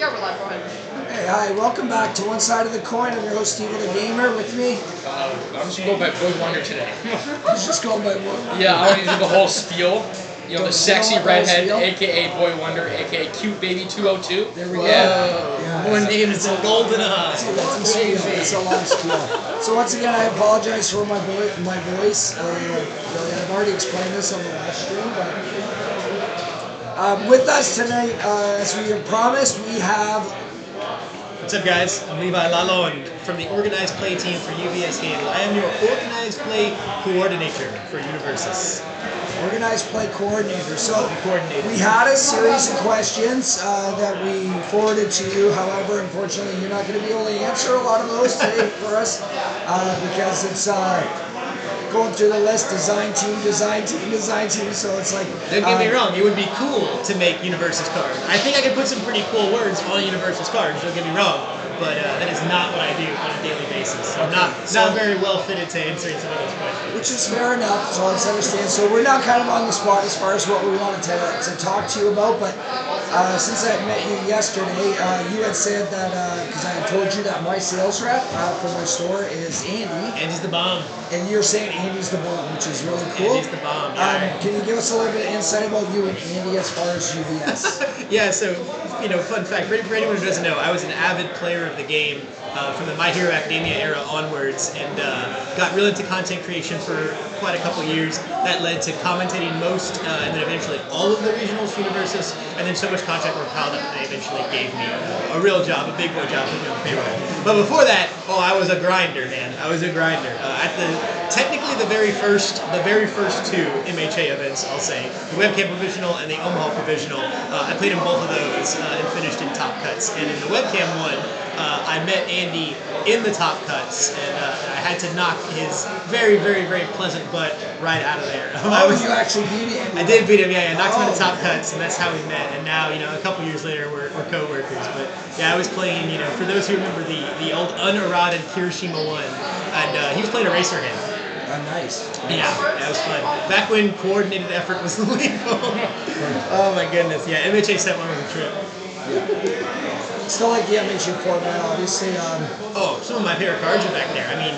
Yeah, we're live. Go ahead. Hey, hi, welcome back to One Side of the Coin. I'm your host, Steve the Gamer. With me, I'm just going by Boy Wonder today. he's just going by one. Yeah, I want to do the whole spiel. You know, the sexy redhead, spiel? aka Boy Wonder, aka Cute Baby 202. There we go. Yeah. More names than golden It's a eyes. long spiel. It's a long spiel. So once again, I apologize for my voice. Really, I've already explained this on the last stream, but with us tonight, as we have promised, we have. What's up, guys? I'm Levi Lalonde from the organized play team for UVS Handle. I am your organized play coordinator for Universus. Organized play coordinator. So we had a series of questions that we forwarded to you. However, unfortunately, you're not going to be able to answer a lot of those today for us because it's going through the list, design team. So it's like... Don't get me wrong, it would be cool to make Universus cards. I think I could put some pretty cool words on Universus cards, don't get me wrong. But that is not what I do on a daily basis. So I'm not very well fitted to answering some of those questions. Which is fair enough, so let's understand. So we're now kind of on the spot as far as what we wanted to talk to you about, but since I met you yesterday, you had said that, because I had told you that my sales rep for my store is Andy. Andy's the bomb. And you're saying Andy's the bomb, which is really cool. Andy's the bomb, yeah. Can you give us a little bit of insight about you and Andy as far as UVS? Yeah, so, fun fact, for anyone who doesn't know, I was an avid player of the game from the My Hero Academia era onwards, and got real into content creation for quite a couple years. That led to commentating most, and then eventually all of the regionals for Universus, and then so much content were piled up that they eventually gave me a real job, a big boy job, put me on the payroll. But before that, I was a grinder, man. I was a grinder. Technically the very first two MHA events, I'll say, the Webcam Provisional and the Omaha Provisional, I played in both of those and finished in top cuts. And in the Webcam one, I met Andy in the top cuts, and I had to knock his very, very, very pleasant butt right out of there. You actually beat him? I did beat him, yeah. I knocked him in the top cuts, and that's how we met. And now, a couple years later, we're co-workers. But yeah, I was playing, for those who remember the old uneroded Kirishima one, and he was playing Eraserhead. Oh, nice. Yeah, that was fun. Back when coordinated effort was legal. Oh my goodness, yeah. MHA set one was a trip. Yeah. Still like the MHA format, obviously. Some of my favorite cards are back there. I mean,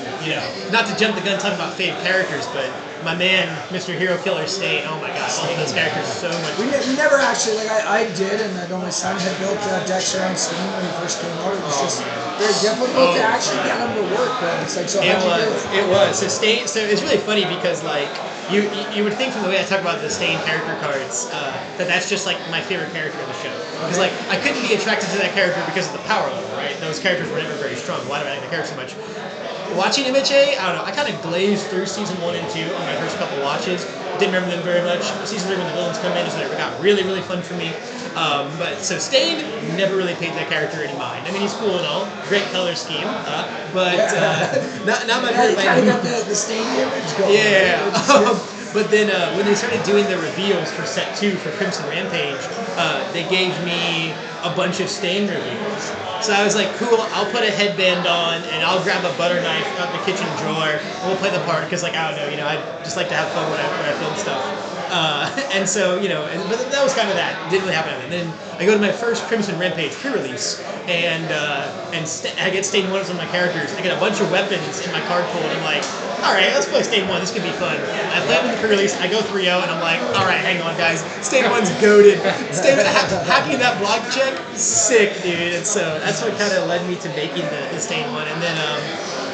not to jump the gun talking about favorite characters, but my man, Mr. Hero Killer State, oh my gosh, all those characters are so much. We never actually, I did, and I know my son had built decks around Steam when he first came out. It was just very difficult to actually get them to work, but it's like, so how'd you do it? It was. So it's really funny because, like, you would think from the way I talk about the Stain character cards that's just like my favorite character in the show. Because like I couldn't be attracted to that character because of the power level, right? Those characters were never very strong. Why do I like the character so much? Watching MHA, I don't know. I kind of glazed through season 1 and 2 on my first couple watches. Didn't remember them very much. Season 3 when the villains come in is when it got really, really fun for me. But so Stain never really paid that character any mind. I mean, he's cool and all, great color scheme, but not my favorite. You kind of got the Stain image going. Yeah. But then when they started doing the reveals for set 2 for Crimson Rampage, they gave me a bunch of Stain reveals. So I was like, cool, I'll put a headband on and I'll grab a butter knife out the kitchen drawer and we'll play the part because, like, I don't know, I just like to have fun when I film stuff. And so, but that was kind of that. It didn't really happen. And then I go to my first Crimson Rampage pre-release, and I get Stain 1 as one of my characters. I get a bunch of weapons in my card pool, and I'm like, all right, let's play Stain 1. This could be fun. I play it in the pre-release. I go 3-0, and I'm like, all right, hang on, guys. Stain 1's goated. Hacking that block check, sick, dude. And so that's what kind of led me to making the Stain 1. And then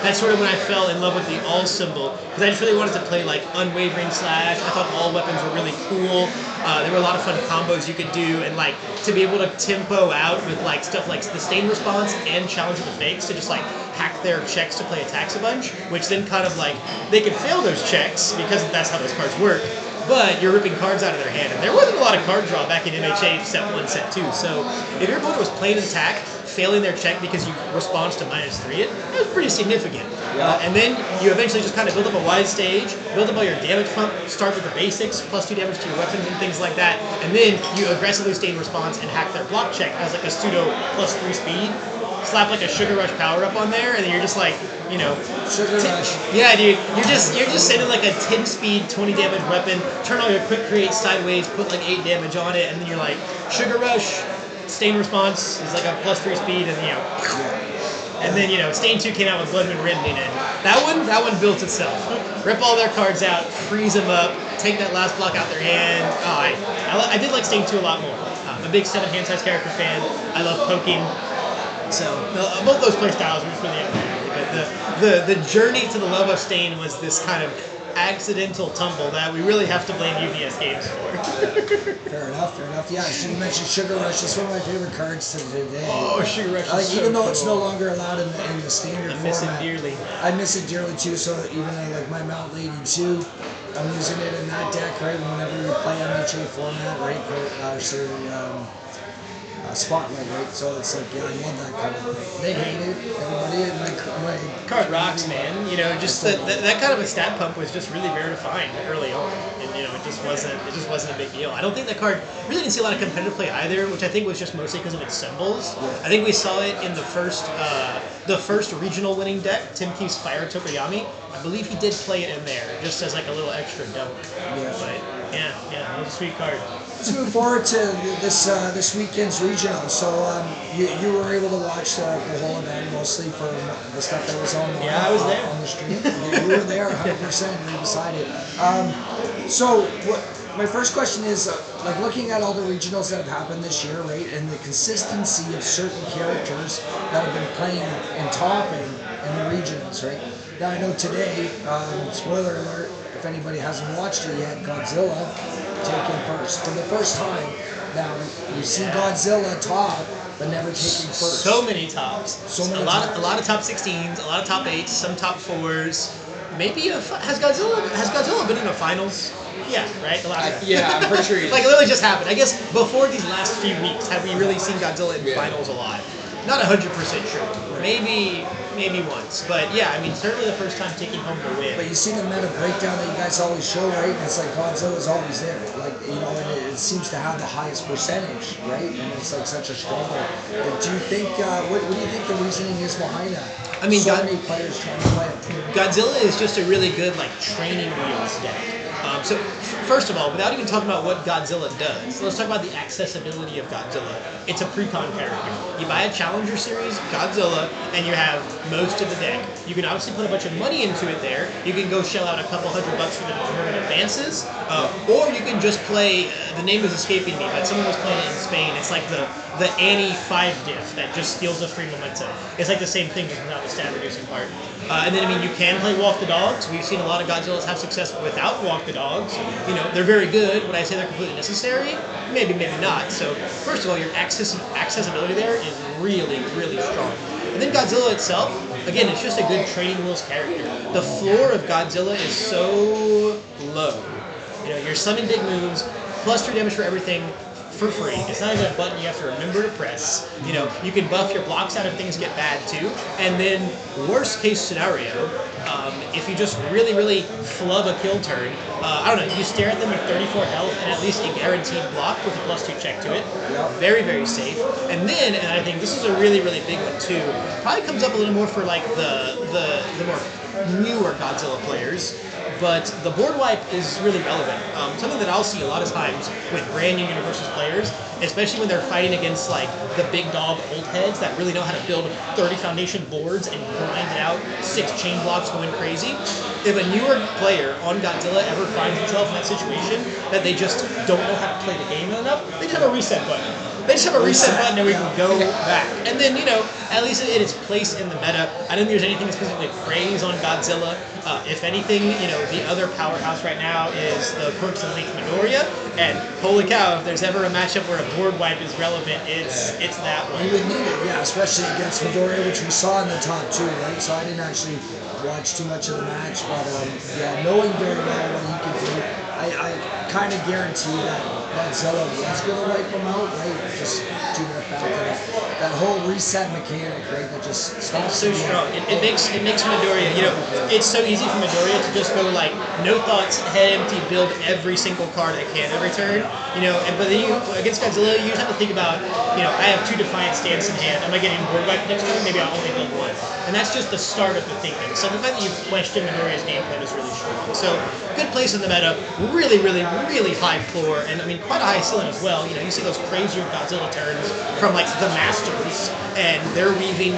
that's sort of when I fell in love with the all symbol, because I just really wanted to play like Unwavering Slash. I thought all weapons were really cool. There were a lot of fun combos you could do, and like to be able to tempo out with like stuff like the Stain response and Challenge of the Fakes to just like hack their checks to play attacks a bunch, which then kind of like they could fail those checks because that's how those cards work. But you're ripping cards out of their hand, and there wasn't a lot of card draw back in MHA set 1, set 2. So if your opponent was playing an attack, failing their check because you respond to -3 it was pretty significant. And then you eventually just kind of build up a wide stage, build up all your damage pump, start with the basics, +2 damage to your weapons and things like that, and then you aggressively Stain response and hack their block check as like a pseudo +3 speed. Slap like a Sugar Rush power up on there, and then you're just like, Sugar Rush. Yeah, dude, you're just sending like a 10 speed, 20 damage weapon, turn all your quick create sideways, put like 8 damage on it, and then you're like, Sugar Rush, Stain Response is like a +3 speed, and and then Stain 2 came out with Blood Moon Rending, and that one built itself. Rip all their cards out, freeze them up, take that last block out their hand. I did like Stain 2 a lot more. I'm a big 7 hand size character fan. I love poking. So both those play styles were really unbelievable. But the journey to the love of Stain was this kind of accidental tumble that we really have to blame UVS Games for. Fair enough. Yeah, so you mentioned Sugar Rush. That's one of my favorite cards to today. Oh, Sugar Rush! Like, is even so though it's no cool. longer allowed in the standard I miss format, it dearly. I miss it dearly too. So even like my Mount Lady 2, I'm using it in that deck, right? Whenever we play MHA format, right? Spotlight, right? So it's like, I love that card. They hate it. Everybody in my Card rocks, man. Just that kind of a stat pump was just really rare to find early on, and it just wasn't a big deal. I don't think that card really didn't see a lot of competitive play either, which I think was just mostly because of its symbols. I think we saw it in the first regional winning deck, Tim Keefe's Fire Tokoyami. I believe he did play it in there just as like a little extra dunk. Yeah. But it was a sweet card. Let's move forward to this weekend's regional. So you were able to watch the whole event mostly for the stuff that was on. Yeah, I was there on the stream. You were there, 100%. Right beside it. So my first question is, like, looking at all the regionals that have happened this year, right, and the consistency of certain characters that have been playing and topping in the regionals, right? Now I know today, spoiler alert, if anybody hasn't watched it yet, Godzilla taking first for the first time. Now we've seen Godzilla top, but never taking first. So many tops. A lot of top 16s, a lot of top 8s, some top 4s. Maybe has Godzilla been in the finals? Yeah, right. Yeah, I'm pretty sure. Like, it literally just happened. I guess before these last few weeks, have we really seen Godzilla in finals a lot? Not 100% sure. Maybe once. But yeah, I mean, certainly the first time taking home the win. But you see the meta breakdown that you guys always show, right? And it's like Godzilla's always there. Like, and it seems to have the highest percentage, right? And it's like such a struggle. But do you think, what do you think the reasoning is behind that? I mean, so many players trying to play it. Godzilla is just a really good, like, training wheels deck. So, first of all, without even talking about what Godzilla does, let's talk about the accessibility of Godzilla. It's a pre-con character. You buy a Challenger Series Godzilla, and you have most of the deck. You can obviously put a bunch of money into it there. You can go shell out a couple $100 for the tournament advances, or you can just play, the name is escaping me, but someone was playing it in Spain. It's like the Annie 5 diff that just steals the free momentum. It's like the same thing, just without the stat reducing part. And then, I mean, you can play Walk the Dogs. We've seen a lot of Godzillas have success without Walk the Dogs. They're very good. Would I say they're completely necessary? Maybe, maybe not. So, first of all, your accessibility there is really, really strong. And then Godzilla itself, again, it's just a good training wheels character. The floor of Godzilla is so low. You're summoning big moves, +3 damage for everything, for free. It's not even a button you have to remember to press. You can buff your blocks out if things get bad too. And then, worst case scenario, if you just really, really flub a kill turn, I don't know, you stare at them with 34 health and at least a guaranteed block with a +2 check to it. Very, very safe. And then, and I think this is a really, really big one too, probably comes up a little more for like the more newer Godzilla players. But the board wipe is really relevant. Something that I'll see a lot of times with brand new Universus players, especially when they're fighting against like the big dog old heads that really know how to build 30 foundation boards and grind it out, 6 chain blocks going crazy. If a newer player on Godzilla ever finds himself in that situation that they just don't know how to play the game enough, they just have a reset button. They just have a reset button and we can go back. And then, at least it is placed in the meta. I don't think there's anything to specifically praise on Godzilla. If anything, the other powerhouse right now is the Quirks and Link Midoriya. And holy cow, if there's ever a matchup where a board wipe is relevant, it's that one. You would need it, yeah, especially against Midoriya, which we saw in the top 2, right? So I didn't actually watch too much of the match, but knowing very well what he can do, I kind of guarantee that Godzilla was going to wipe him out, right? Just due to the fact that whole reset mechanic, right? That just stops. It's so strong. It makes Midoriya, it's so easy for Midoriya to just go like, no thoughts, head empty, build every single card I can every turn, but then against Godzilla, you just have to think about, I have 2 Defiant Stance in hand. Am I getting board wipe next turn? Maybe I'll only build 1. And that's just the start of the thinking. So the fact that you've questioned Midoriya's game plan is really strong. So good place in the meta, really, really, really high floor, and I mean quite a high ceiling as well. You know, you see those crazier Godzilla turns from like the Masters, and they're weaving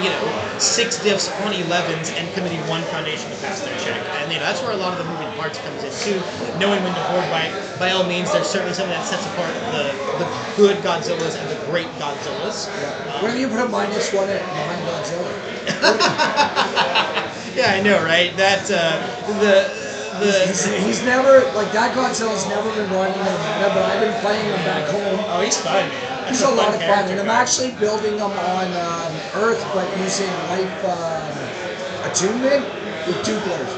6 diffs on 11s and committing 1 foundation to pass their check, and that's where a lot of the moving parts comes in too. Knowing when to board by all means, there's certainly something that sets apart the good Godzillas and the great Godzillas. When do you put a -1 behind Godzilla? Yeah, I know, right? That he's never like that. Godzilla's never been running in the meta, but I've been playing him back home. Oh, he's fun, man. He's a lot of fun, and I'm actually building them on Earth, but using life attunement with Duplers.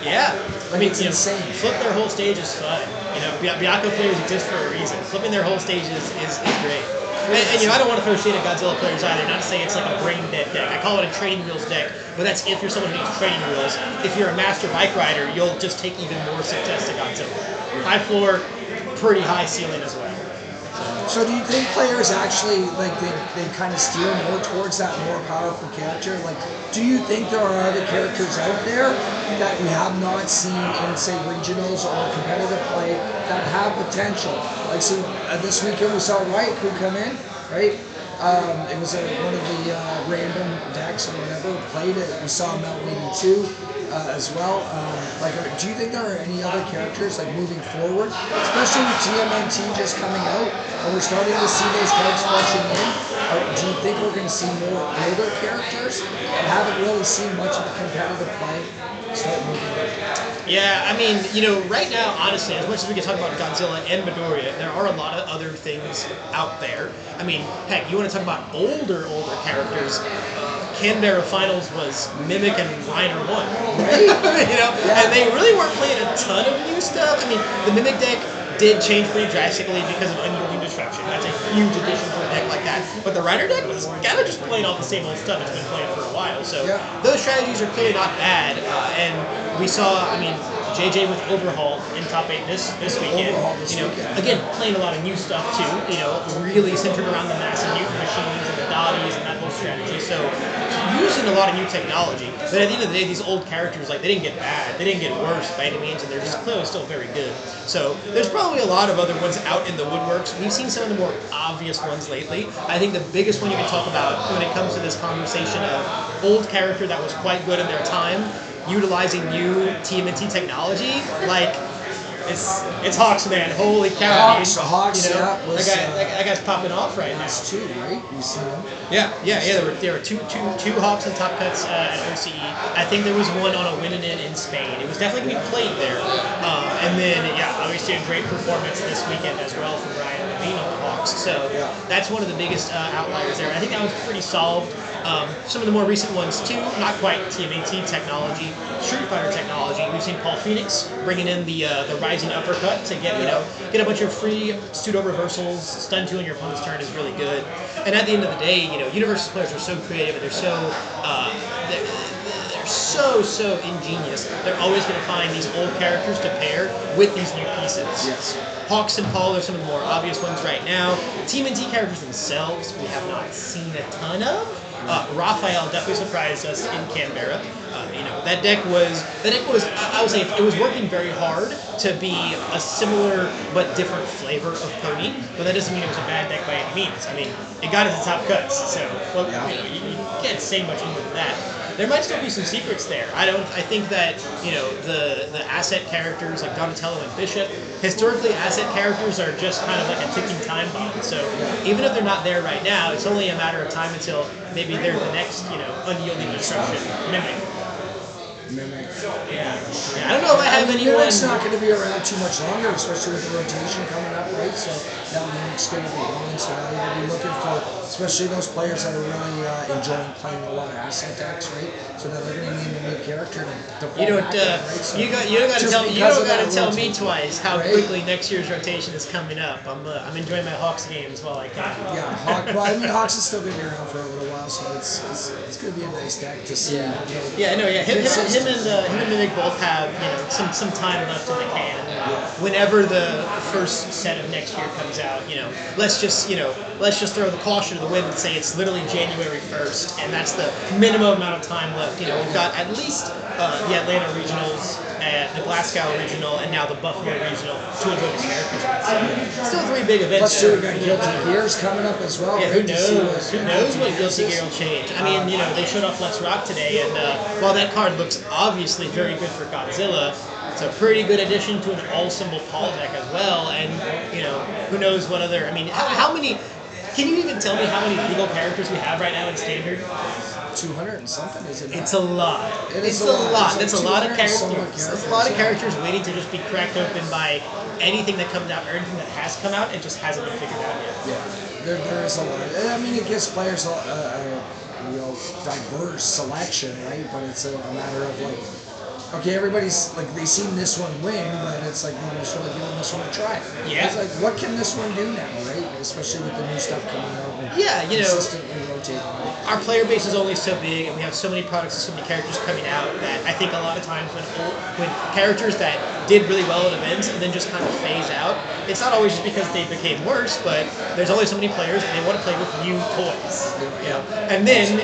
Yeah, I mean, it's insane. Flip their whole stage is fun. Byakko players exist for a reason. Flipping their whole stage is great. And I don't want to throw shade at Godzilla players either. Not to say it's like a brain dead deck. I call it a training wheels deck, but that's if you're someone who needs training wheels. If you're a master bike rider, you'll just take even more success to Godzilla. High floor, pretty high ceiling as well. So do you think players actually they kind of steer more towards that more powerful character? Like, do you think there are other characters out there that we have not seen in, say, regionals or competitive play that have potential? Like, so this weekend we saw Riot Crew come in, right? It was one of the random decks or whatever. Played it. We saw Melt Lady 2 as well. Do you think there are any other characters like moving forward, especially with TMNT just coming out, and we're starting to see those cards flushing in? Do you think we're going to see more older characters that haven't really seen much of a competitive play start moving in? Yeah, I mean, right now, honestly, as much as we can talk about Godzilla and Midoriya, there are a lot of other things out there. I mean, heck, you want to talk about older characters. Canberra Finals was Mimic and Reiner 1, right? Yeah. And they really weren't playing a ton of new stuff. I mean, the Mimic deck did change pretty drastically because of Unmoving Disruption. That's a huge addition to a deck like that. But the Reiner deck was kind of just playing all the same old stuff it's been playing for a while. So those strategies are clearly not bad. And we saw, JJ with Overhaul in top 8 this weekend. Again, playing a lot of new stuff too. Really centered around the massive mutant machines and the Dotties and that whole strategy. So using a lot of new technology. But at the end of the day, these old characters, they didn't get bad, they didn't get worse by any means, and they're just clearly still very good. So there's probably a lot of other ones out in the woodworks. We've seen some of the more obvious ones lately. I think the biggest one you can talk about when it comes to this conversation of old character that was quite good in their time, utilizing new TMNT technology, it's Hawks, man. Holy cow! Hawks, that guy's popping off right now. That's 2, right? You see him? Yeah. There were two Hawks and top cuts at OCE. I think there was one on a win-in in Spain. It was definitely going to be played there. And then, obviously a great performance this weekend as well from Brian Levine on the Hawks. So that's one of the biggest outliers there. I think that was pretty solved. Some of the more recent ones too, not quite TMNT technology, Street Fighter technology. We've seen Paul Phoenix bringing in the rising uppercut to get a bunch of free pseudo reversals. Stun 2 on your opponent's turn is really good. And at the end of the day, Universus players are so creative and they're so ingenious. They're always going to find these old characters to pair with these new pieces. Yes. Hawks and Paul are some of the more obvious ones right now. TMNT characters themselves, we have not seen a ton of. Raphael definitely surprised us in Canberra. That deck was, I would say, it was working very hard to be a similar but different flavor of Pony, but that doesn't mean it was a bad deck by any means. It got into top cuts, so you can't say much more than that. There might still be some secrets there. I think that the asset characters like Donatello and Bishop, historically asset characters are just kind of like a ticking time bomb. So even if they're not there right now, it's only a matter of time until maybe they're the next unyielding disruption Mimic. Yeah. I don't know if I have anyone. Mimic's not going to be around too much longer, especially with the rotation coming up, right? So that Mimic's going to be gone. So they'll be looking for, especially those players that are really enjoying playing a lot of asset decks, right? So that they're going to need a new character to you don't got to tell me twice how quickly next year's rotation is coming up. I'm enjoying my Hawks games while I can. Yeah, Hawks is still going to be around for a little while, so it's going to be a nice deck to see. Him and Mimic both have some time left in the can. Whenever the first set of next year comes out, let's just throw the caution to the wind and say it's literally January 1st, and that's the minimum amount of time left. We've got at least the Atlanta Regionals, the Glasgow Regional, and now the Buffalo Regional to enjoy the characters. So, still 3 big events. Plus, too, we got Guilty Gears coming up as well. Yeah, who knows? Who knows what Guilty Gear will change? I mean, they showed off Let's Rock today, and while that card looks obviously very good for Godzilla, it's a pretty good addition to an all-symbol Paul deck as well. And who knows what other? I mean, how many? Can you even tell me how many legal characters we have right now in Standard? 200 and something, is it not? It's a lot. It's a lot. That's a lot of characters. It's a lot of characters waiting to just be cracked open by anything that comes out or anything that has come out and just hasn't been figured out yet. Yeah, there is a lot. I mean, it gives players a diverse selection, right? But it's a matter of okay, everybody's they've seen this one win, but it's nobody's really giving this one a try. Yeah. It's what can this one do now, right? Especially with the new stuff coming out. Yeah, consistently rotating. Right? Our player base is only so big, and we have so many products and so many characters coming out that I think a lot of times when characters that did really well at events and then just kind of phase out, it's not always just because they became worse, but there's only so many players and they want to play with new toys. And then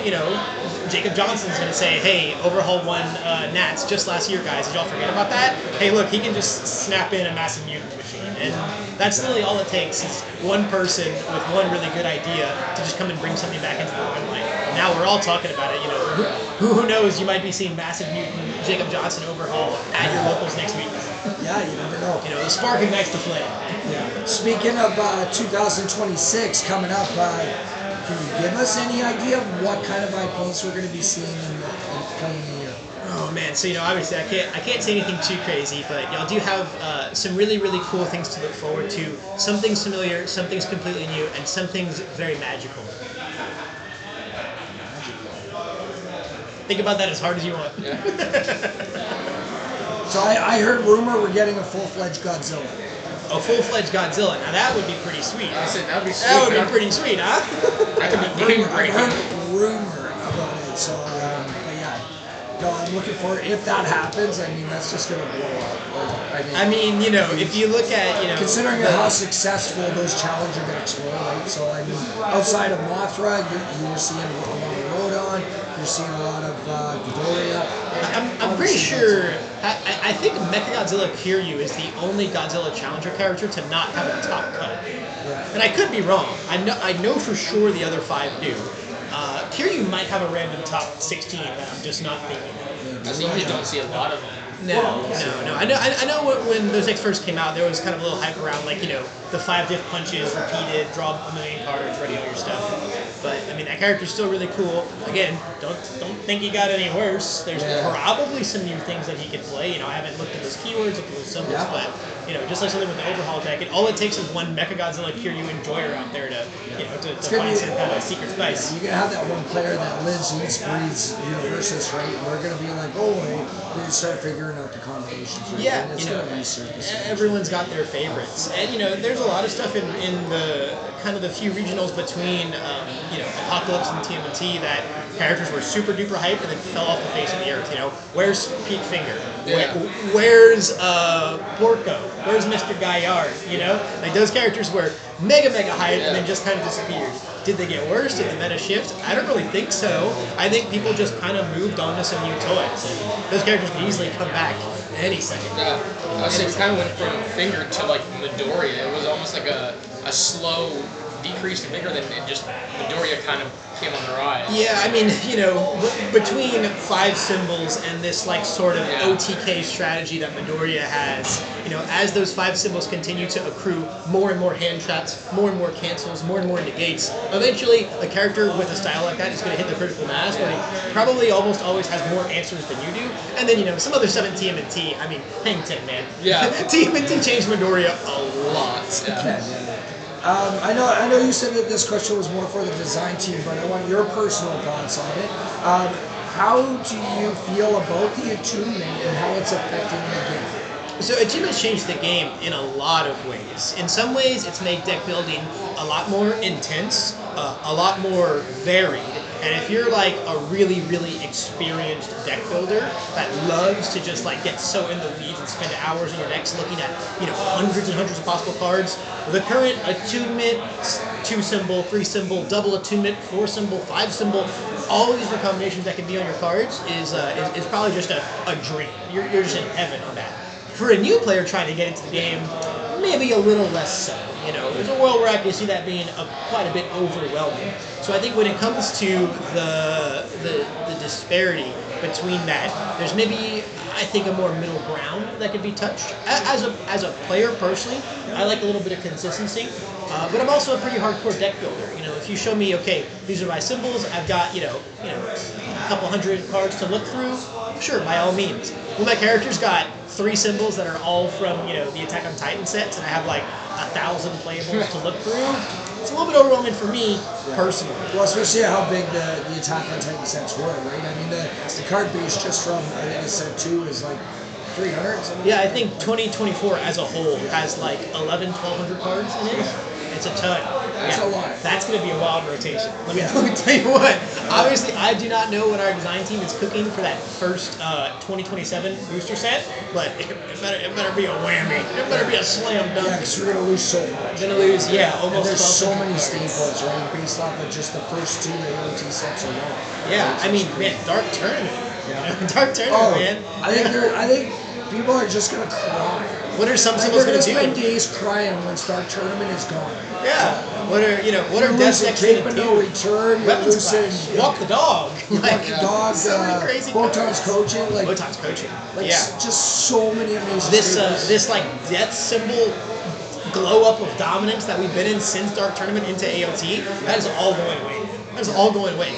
Jacob Johnson's going to say, hey, Overhaul won Nats just last year, guys. Did y'all forget about that? Hey, look, he can just snap in a massive mutant machine. And that's really all it takes is one person with one really good idea to just come and bring something back into the limelight. Now we're all talking about it. Who knows? You might be seeing massive mutant Jacob Johnson Overhaul at your locals next week. Yeah, you never know. The spark ignites the flame. Yeah. Speaking of 2026 coming up, can you give us any idea of what kind of IPs we're going to be seeing in the coming year? Oh man, so obviously I can't say anything too crazy, but y'all do have some really, really cool things to look forward to. Some things familiar, some things completely new, and some things very magical. Think about that as hard as you want. Yeah. So I heard rumor we're getting a full-fledged Godzilla. A full-fledged Godzilla. Now that would be pretty sweet. I said that'd be sweet. That would be pretty sweet, huh? That could be game I breaking. heard rumor about it, so but yeah. No, I'm looking for if that happens. I mean, that's just gonna blow up. I mean, if you look at considering how successful those Challenger decks were, right? So I mean, outside of Mothra, you were seeing a lot of Rodon. You're seeing a lot of Ghidorah. I'm pretty sure. I think Mechagodzilla Kiryu is the only Godzilla Challenger character to not have a top cut. Yeah. And I could be wrong. I know for sure the other 5 do. Kiryu might have a random top 16 that I'm just not thinking of. I usually don't see a lot of them. No. I know when those decks first came out, there was kind of a little hype around the 5 diff punches repeated, draw a million cards, ready all your stuff. But I mean that character's still really cool. Again, don't think he got any worse. There's probably some new things that he could play. I haven't looked at those keywords, looked at those symbols, but just like something with the Overhaul deck, all it takes is one Mechagodzilla Kiryu enjoyer out there to find some kind of secret spice. You're gonna have that one player that lives, eats, breathes Universus, right? And we're gonna be like, we start figuring out the combinations, right? Yeah, and it's gonna resurface. Everyone's got their favorites, and there's a lot of stuff in the kind of the few regionals between Apocalypse and TMNT that characters were super duper hyped and then fell off the face of the earth. Where's Peak Finger? Yeah. Where's Porco? Where's Mr. Gaillard? Those characters were mega hyped and then just kind of disappeared. Did they get worse? Did the meta shift? I don't really think so. I think people just kind of moved on to some new toys. And those characters can easily come back any second. Yeah, I was saying we kind of went from Finger to Midoriya. It was almost like a slow decrease in Finger, then just Midoriya kind of came on the rise. Yeah, I mean, between 5 symbols and this sort of OTK strategy that Midoriya has, as those 5 symbols continue to accrue more and more hand traps, more and more cancels, more and more negates, eventually a character with a style like that is going to hit the critical mass where he probably almost always has more answers than you do. And then, some other 7 TMNT, I mean, hang 10, man. Yeah. TMNT changed Midoriya a lot. Yeah. I know you said that this question was more for the design team, but I want your personal thoughts on it. How do you feel about the attunement and how it's affecting the game? So attunement's changed the game in a lot of ways. In some ways, it's made deck building a lot more intense, a lot more varied, And if you're like a really, really experienced deck builder that loves to just like get so in the weeds and spend hours in your decks looking at, hundreds and hundreds of possible cards, the current attunement, 2-symbol, 3-symbol, double attunement, 4-symbol, 5-symbol, all of these combinations that can be on your cards is probably just a dream. You're just in heaven on that. For a new player trying to get into the game, maybe a little less so. There's a world where I can see that being quite a bit overwhelming. So I think when it comes to the disparity between that, there's maybe, I think, a more middle ground that can be touched. As a player personally, I like a little bit of consistency, but I'm also a pretty hardcore deck builder. If you show me, okay, these are my symbols, I've got a couple hundred cards to look through, sure, by all means. Well, my character's got 3 symbols that are all from the Attack on Titan sets, and I have like 1,000 playables to look through. It's a little bit overwhelming for me personally. Well, especially how big the Attack on Titan sets were, right? I mean, the card base just from, I think it's set 2 is like 300 something. Yeah, I think 2024 as a whole has like 1,100 cards in it. It's a ton. That's a lot. That's going to be a wild rotation. Let me tell you what. Obviously, I do not know what our design team is cooking for that first 2027 booster set, but it better be a whammy. It better be a slam dunk. Yeah, because we're going to lose so much. Going to lose, almost. And there's so many staples, right, based off of just the first 2 AOT sets alone. Yeah, I mean, man, Dark Tournament. Yeah. Dark Tournament, man. I think people are just going to cry. What are some symbols going to do? They're going to spend days crying when Dark Tournament is gone. Yeah. What are death decks going to do? No return. Weapons clash. Walk the dog. Walk the dog. So many crazy Botan's coaching. Botan's coaching. Just so many amazing this like death symbol glow up of dominance that we've been in since Dark Tournament into AOT, that is all going away. That is all going away.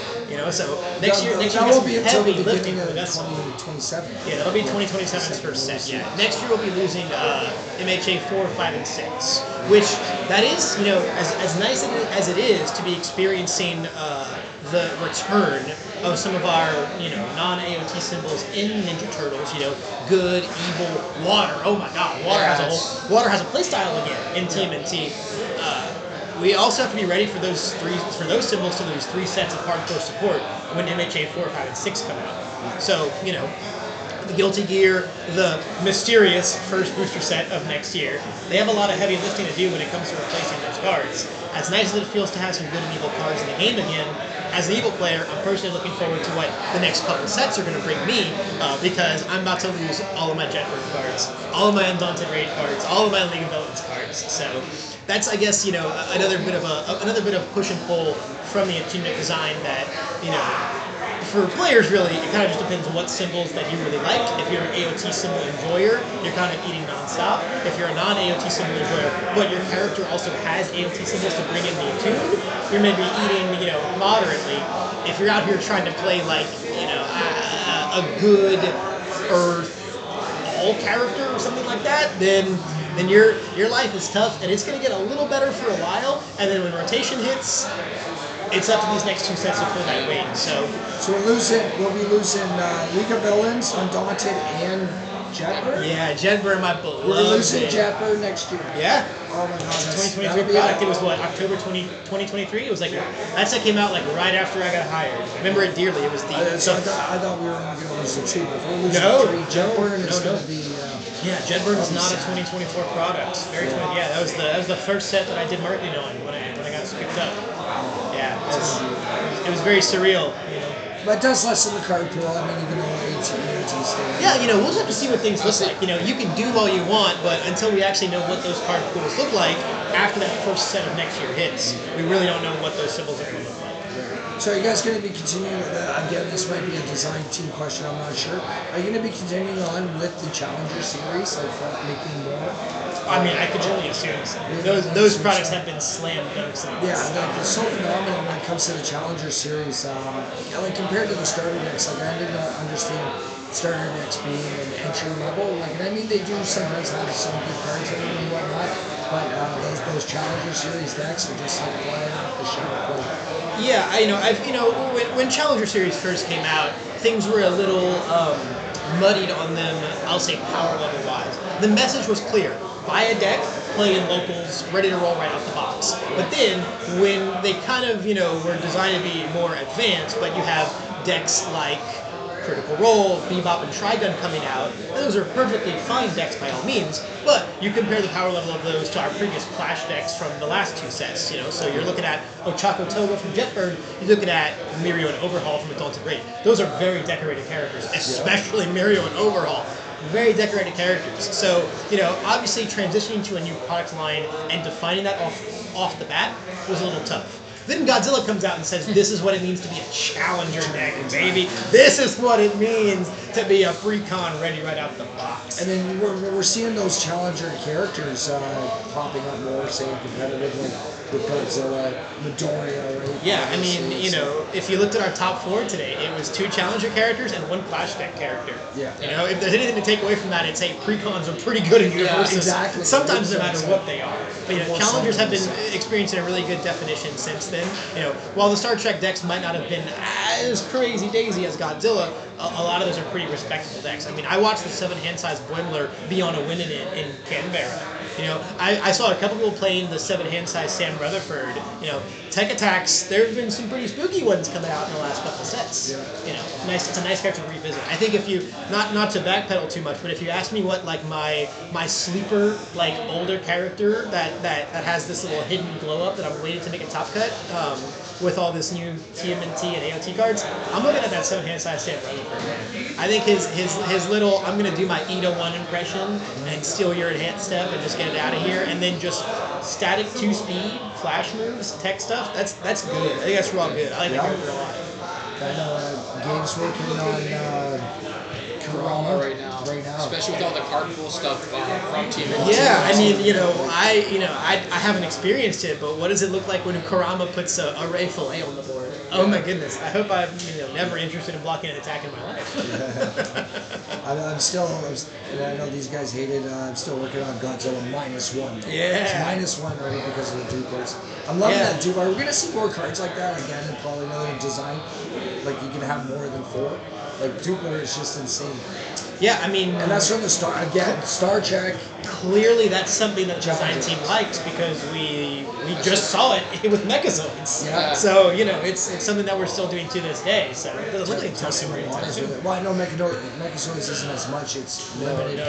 So next year will be until the lifting beginning of that's 2027. Yeah, that'll be 2027's first set. Yeah, next year we'll be losing MHA 4, 5, and 6, which that is as nice as it is to be experiencing the return of some of our non-AOT symbols in Ninja Turtles. Good, evil, water. Oh my God, water has a playstyle again in TMNT. We also have to be ready for those symbols to lose 3 sets of hardcore support when MHA 4, 5, and 6 come out. So, the Guilty Gear, the mysterious first booster set of next year, they have a lot of heavy lifting to do when it comes to replacing those cards. As nice as it feels to have some good and evil cards in the game again, as an evil player, I'm personally looking forward to what the next couple sets are going to bring me, because I'm about to lose all of my Jetbird cards, all of my Undaunted Raid cards, all of my League of Villains cards. So that's, I guess, another bit of push and pull from the attunement design that, for players, really, it kind of just depends on what symbols that you really like. If you're an AOT symbol enjoyer, you're kind of eating nonstop. If you're a non-AOT symbol enjoyer, but your character also has AOT symbols to bring in the attune, you're maybe eating, moderately. If you're out here trying to play like, a good Earth all character or something like that, then your life is tough, and it's going to get a little better for a while, and then when rotation hits, it's up to these next 2 sets to pull that weight. So we'll be losing League of Villains, Undaunted, and Jetbird. Yeah, Jetbird, my beloved. We're losing Jetbird next year. Yeah. Oh my God, 2023 product. It was what, October 2023? It was like that set came out like right after I got hired. I remember it dearly. It was the. I thought we were only going to lose the 2, but we're losing 3. Jetbird is going to be. Yeah, Jetbird was not a 2024 product. Very yeah, that was the first set that I did marketing on when I got picked up. Yeah, it was very surreal. But it does lessen the card pool. I mean, even though AOT stays. Yeah, we'll just have to see what things look like. You can do all you want, but until we actually know what those card pools look like after that first set of next year hits, we really don't know what those symbols are going to look like. So are you guys going to be continuing with that? Again, this might be a design team question, I'm not sure. Are you going to be continuing on with the Challenger series, like making more? I mean, I could only assume so. Those products have been slam dunks. Yeah, it's so phenomenal when it comes to the Challenger series. Like compared to the starter decks, like I didn't understand starter decks being an entry level. Like, and I mean, they do sometimes have some good cards in them and whatnot, but those Challenger series decks are just like flying off the shelf. Yeah, when Challenger Series first came out, things were a little muddied on them, I'll say power level wise. The message was clear. Buy a deck, play in locals, ready to roll right out the box. But then when they kind of, were designed to be more advanced, but you have decks like Critical Role, Bebop, and Trigun coming out, those are perfectly fine decks by all means, but you compare the power level of those to our previous Clash decks from the last two sets, so you're looking at Ochako Toga from Jetbird, you're looking at Mirio and Overhaul from Adulted Great. Those are very decorated characters, especially Mirio and Overhaul. Very decorated characters. So, obviously transitioning to a new product line and defining that off the bat was a little tough. Then Godzilla comes out and says, this is what it means to be a challenger deck, baby. This is what it means to be a pre-con ready right out the box. And then we're seeing those challenger characters popping up more, say, competitively with Godzilla, Midoriya, right? Yeah, I mean, if you looked at our top 4 today, it was 2 challenger characters and 1 Clash deck character. Yeah. If there's anything to take away from that, it's say pre-cons are pretty good in Universus. Yeah, exactly. Sometimes no matter what they are. But challengers have been experiencing a really good definition since then. While the Star Trek decks might not have been as crazy daisy as Godzilla, a lot of those are pretty respectable decks. I mean, I watched the 7-hand size Boimler be on a winning in Canberra. I saw a couple people playing the 7-hand size Sam Rutherford. Tech Attacks, there have been some pretty spooky ones coming out in the last couple of sets. Yeah. It's a nice character to revisit. I think if you, not to backpedal too much, but if you ask me what like my sleeper older character that has this little hidden glow up that I'm waiting to make a top cut with all this new TMNT and AOT cards, I'm looking at that 7-hand size Sam Rutherford. I think his little I'm gonna do my Ida 1 impression and steal your enhanced step and just get it out of here, and then just static 2-speed flash moves, tech stuff. That's good. I think that's real good. I like that character a lot. I know Gabe's working on Kurama right now, especially with all the card pool stuff from Team. Yeah, I mean, I haven't experienced it, but what does it look like when Kurama puts a Ray Fillet on the board? Oh my goodness! I hope I'm never interested in blocking an attack in my life. I'm still, I know these guys hate it. I'm still working on Godzilla -1. Yeah. It's -1 right because of the duplets. I'm loving that duplicate. We're gonna see more cards like that again, and probably another design. Like you can have more than 4. Like duplicate is just insane. Yeah, I mean, and that's from the Star Trek. Clearly, that's something that the design team likes because we just saw it with Mechazoids. Yeah. So it's something that we're still doing to this day. So it doesn't look like testing waters with it. Well, I know Mechazoids isn't as much. It's limited.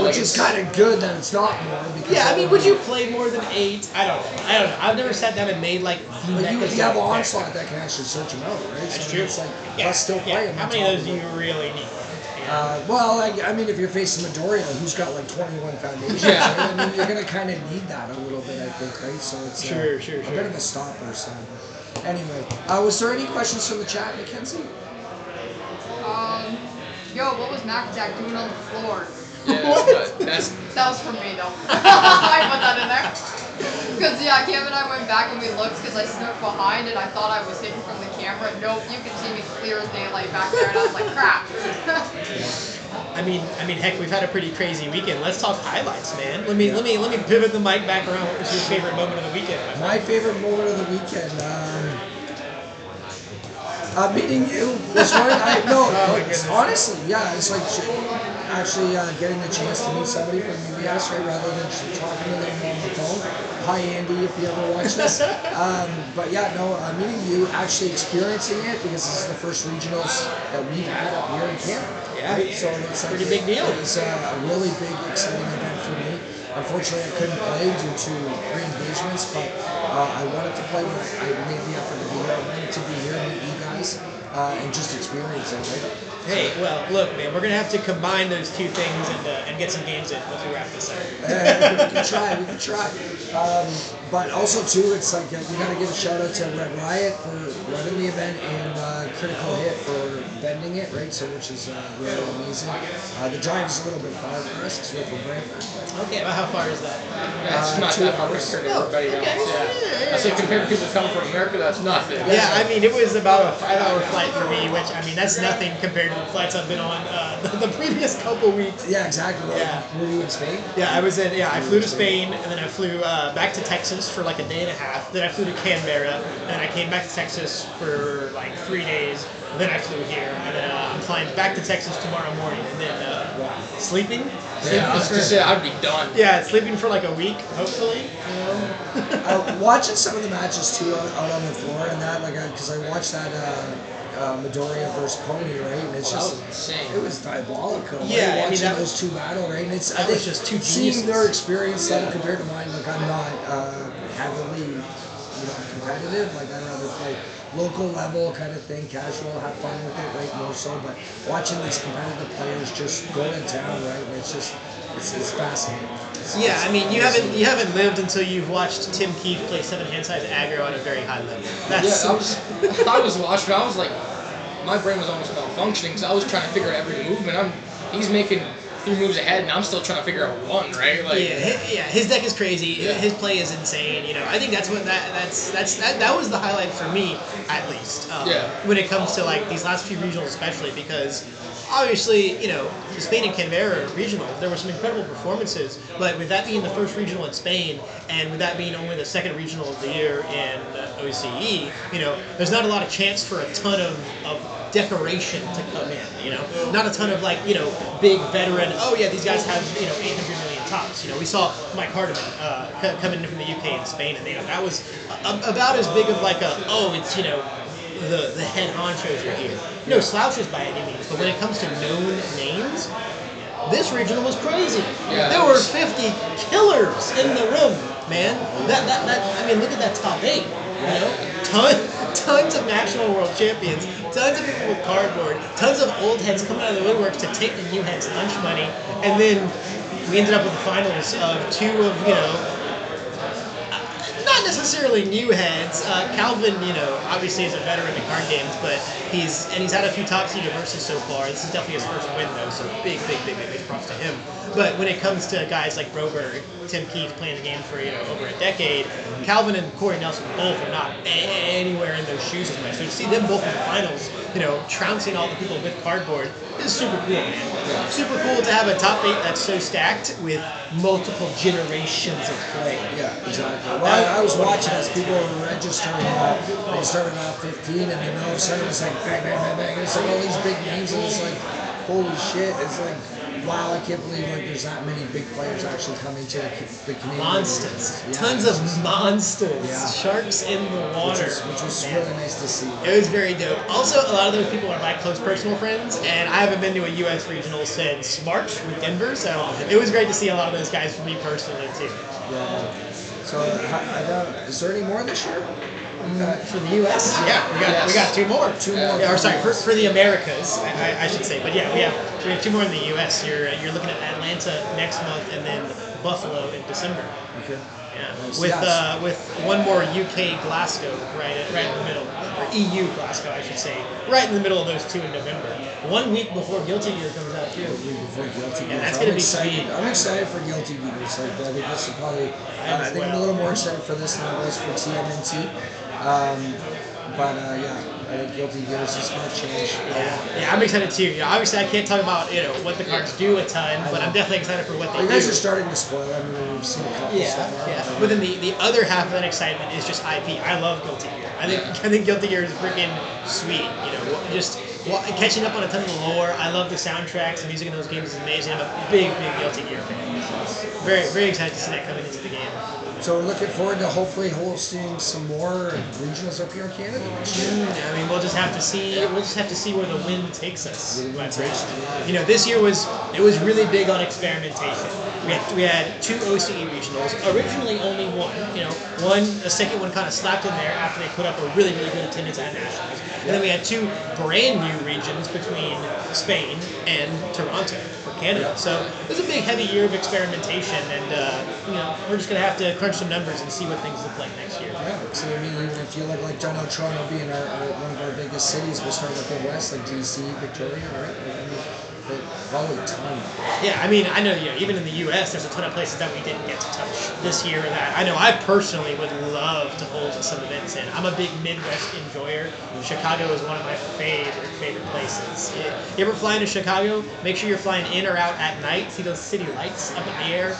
Which is kind of good that it's not more. Because I mean, would you play more than 8? I don't know. I've never sat down and made like the Mechazoid. You have Onslaught that can actually search them out, right? That's true. It's like plus still play them. How many of those do you really need? Well, I mean, if you're facing Midoriya, who's got like 21 foundations, right? I mean, you're gonna kind of need that a little bit, I think, right? So it's sure. a bit of a stopper. So, anyway, was there any questions from the chat, Mackenzie? Yo, what was Mac Attack doing on the floor? Yeah, that was for me though. I put that in there. Because Cam and I went back and we looked because I snuck behind and I thought I was hidden from the camera. Nope, you could see me clear as daylight back there, and I was like, crap. I mean, heck, we've had a pretty crazy weekend. Let's talk highlights, man. Let me pivot the mic back around. What was your favorite moment of the weekend? My favorite moment of the weekend. Meeting you this morning. Honestly, it's like actually getting the chance to meet somebody from UBS, right, rather than just talking to them on the phone. Hi, Andy, if you ever watch this. Meeting you, actually experiencing it because this is the first regionals that we've had up here in Canada. Yeah, right? So it's pretty big deal. It was a really big, exciting event for me. Unfortunately, I couldn't play due to re-engagements, but I wanted to play. I made the effort to be here. I wanted to be here and meet you guys and just experience it, right? Hey, well, look, man, we're gonna have to combine those two things and get some games in once we wrap this up. We can try. But also too, it's like we gotta give a shout out to Red Riot for running the event and Critical Hit for bending it, right? So which is really amazing. The drive is a little bit far for us because we're from Brantford. Okay, well, how far is that? It's not that far compared to everybody else. Yeah. I say compared to people coming from America, that's nothing. Yeah, I mean, it was about a 5-hour flight for me, which I mean, that's nothing compared to flights I've been on the previous couple weeks. Yeah, exactly. Yeah. Were you in Spain? Yeah, I flew to Spain, and then I flew back to Texas for like a day and a half. Then I flew to Canberra, and then I came back to Texas for like 3 days. And then I flew here, and then I'm flying back to Texas tomorrow morning, and then sleeping. Yeah, I was gonna say I'd be done. Yeah, sleeping for like a week, hopefully. You know. Watching some of the matches too out on the floor and that, like, because I watched that Midoriya versus Pony, right? And it's just insane. It was diabolical. Yeah, right? I mean, Watching those two battle, right? And it's I that think was just two seeing geniuses. their experience level compared to mine. Like, I'm not heavily, competitive. Like, I'd rather play local level kind of thing, casual, have fun with it, right? More so, but watching these competitive players just go to town, right? It's just it's fascinating. Yeah, I mean, you haven't lived until you've watched Tim Keefe play 7-hand size aggro at a very high level. That's I was watching. I was like, my brain was almost malfunctioning because I was trying to figure out every movement. He's making 3 moves ahead, and I'm still trying to figure out one, right? Like, his deck is crazy. Yeah. His play is insane. I think that's what that was the highlight for me, at least. When it comes to like these last few regionals, especially because obviously, Spain and Canberra regional, there were some incredible performances. But with that being the first regional in Spain, and with that being only the second regional of the year in OCE, there's not a lot of chance for a ton of decoration to come in, not a ton of big veteran, these guys have 800 million tops. We saw Mike Hardiman coming in from the UK and Spain, and that was about as big of it's the head honchos are here. No slouches by any means, but when it comes to known names, this regional was crazy. Yeah, there were 50 killers in the room, man. I mean, look at that top 8. Tons of national world champions, tons of people with cardboard, tons of old heads coming out of the woodworks to take the new heads' lunch money, and then we ended up with the finals of 2 of not necessarily new heads. Calvin, obviously is a veteran in card games, but he's had a few tops Universus so far. This is definitely his first win though, so big props to him. But when it comes to guys like Broberg, Tim Keefe playing the game for over a decade, Calvin and Corey Nelson both are not anywhere in those shoes as much. So to see them both in the finals, trouncing all the people with cardboard is super cool, man. Yeah. Super cool to have a top 8 that's so stacked with multiple generations of play. Yeah, exactly. Well, I was watching as people were registering. They started off 15, and then all of a sudden it was like bang, bang, bang, bang. It's like all these big names, and it's like, holy shit! It's like, wow, I can't believe there's that many big players actually coming to the Canadian. Monsters, yeah, tons of monsters, yeah. Sharks in the water, which was really nice to see. It was very dope. Also, a lot of those people are my close personal friends, and I haven't been to a U.S. regional since March with Denver, so it was great to see a lot of those guys for me personally too. Yeah. So, is there any more this year? For the U.S.? Yeah, we got 2 more. 2 more. Yeah, or sorry, for the Americas, I should say. But yeah, we have 2 more in the U.S. You're looking at Atlanta next month, and then Buffalo in December. Okay. Yeah. With one more UK Glasgow right in the middle, or EU Glasgow, I should say, right in the middle of those 2 in November. 1 week before Guilty Gear comes out too. 1 week before Guilty Gear. And that's gonna be sweet. I'm excited for Guilty Gears. I think this is probably. I think I'm a little more excited for this than I was for TMNT. I think Guilty Gears is going to change. Yeah, I'm excited too. Obviously I can't talk about what the cards do a ton, but I'm definitely excited for what they do. You guys are starting to spoil. I mean, we've seen a couple so far. Yeah. But then the other half of that excitement is just IP. I love Guilty Gear. I think Guilty Gear is freaking sweet. Just catching up on a ton of the lore. I love the soundtracks. The music in those games is amazing. I'm a big Guilty Gear fan. So very, very excited to see that coming into the game. So we're looking forward to hopefully hosting some more regionals up here in Canada next year. I mean, we'll just have to see. We'll just have to see where the wind takes us. This year was really big on experimentation. We had 2 OCE regionals. Originally, only one. A second one kind of slapped in there after they put up a really good attendance at nationals. And then we had 2 brand new regions between Spain and Toronto for Canada. So it was a big, heavy year of experimentation, and we're just gonna have to crunch some numbers and see what things look like next year. Yeah. So I mean, even if you look like Toronto being one of our biggest cities, we'll start with the west, like DC, Victoria, right? I mean, Probably a ton. Yeah, I mean, I know, even in the U.S., there's a ton of places that we didn't get to touch this year. That I know I personally would love to hold some events in. I'm a big Midwest enjoyer. Chicago is one of my favorite places. You ever fly into Chicago? Make sure you're flying in or out at night. See those city lights up in the air.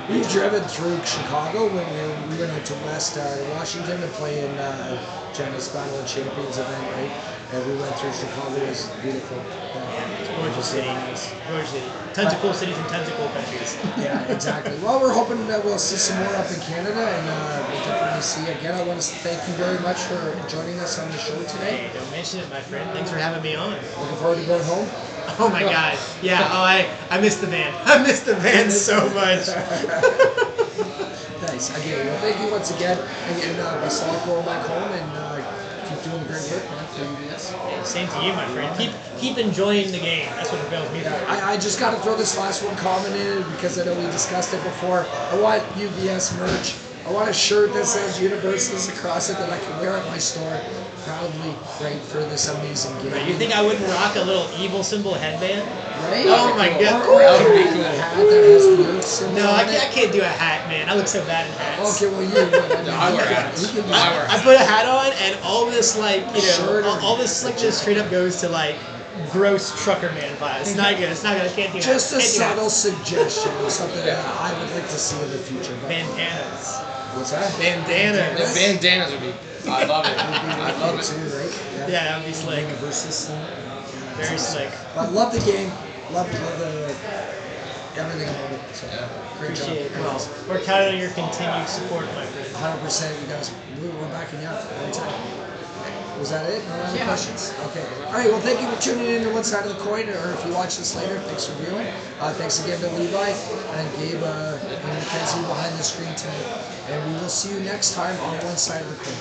We've driven through Chicago when we went out to West Washington to play in Jenna's Battle of Champions event, right? And we went through Chicago. It was beautiful. It's a gorgeous city. Gorgeous city. Tons of cool cities and tons of cool countries. Yeah, exactly. Well, we're hoping that we'll see some more up in Canada, and we'll definitely see you again. I want to thank you very much for joining us on the show today. Hey, don't mention it, my friend. Thanks for having me on. Looking forward to going home. Oh my God. Yeah. Oh, I missed the van. I missed the van so much. Nice. Okay. Well, thank you once again. And best of luck going back home, and keep doing the great work, man, for UBS. Hey, same to you, my friend. Keep enjoying the game. That's what propels me forward. I just got to throw this last one comment in because I know we discussed it before. I want UBS merch. I want a shirt that says Universus across it that I can wear at my store proudly, right, for this amazing game. Right, you think I wouldn't rock a little evil symbol headband? Right? Oh my God. Or a hat that has the yoke symbol No, on I it. can't do a hat, man. I look so bad in hats. Okay, well, you. No, I wear hats. I put a hat on, and all this, like, Shirt or- all this, like, just straight up goes to, like, gross trucker man vibe. It's not good. It's not good. I can't do that. Just a Can't do that. subtle suggestion of something that I would like to see in the future. But Bandanas. what's that? Bandanas. The bandanas would be. I love it. I love it. Too, right? Yeah, that would be slick. Universus thing. Very slick. But love the game. Love the everything about it. So great job. Appreciate it. Well, we're counting on your continued support, my friend. 100%, you guys. We're backing you up anytime. Was that it? No other Yeah. questions? Okay. All right. Well, thank you for tuning in to One Side of the Coin, or if you watch this later, thanks for viewing. Thanks again to Levi and Gabe and Mackenzie behind the screen tonight. And we will see you next time on One Side of the Coin.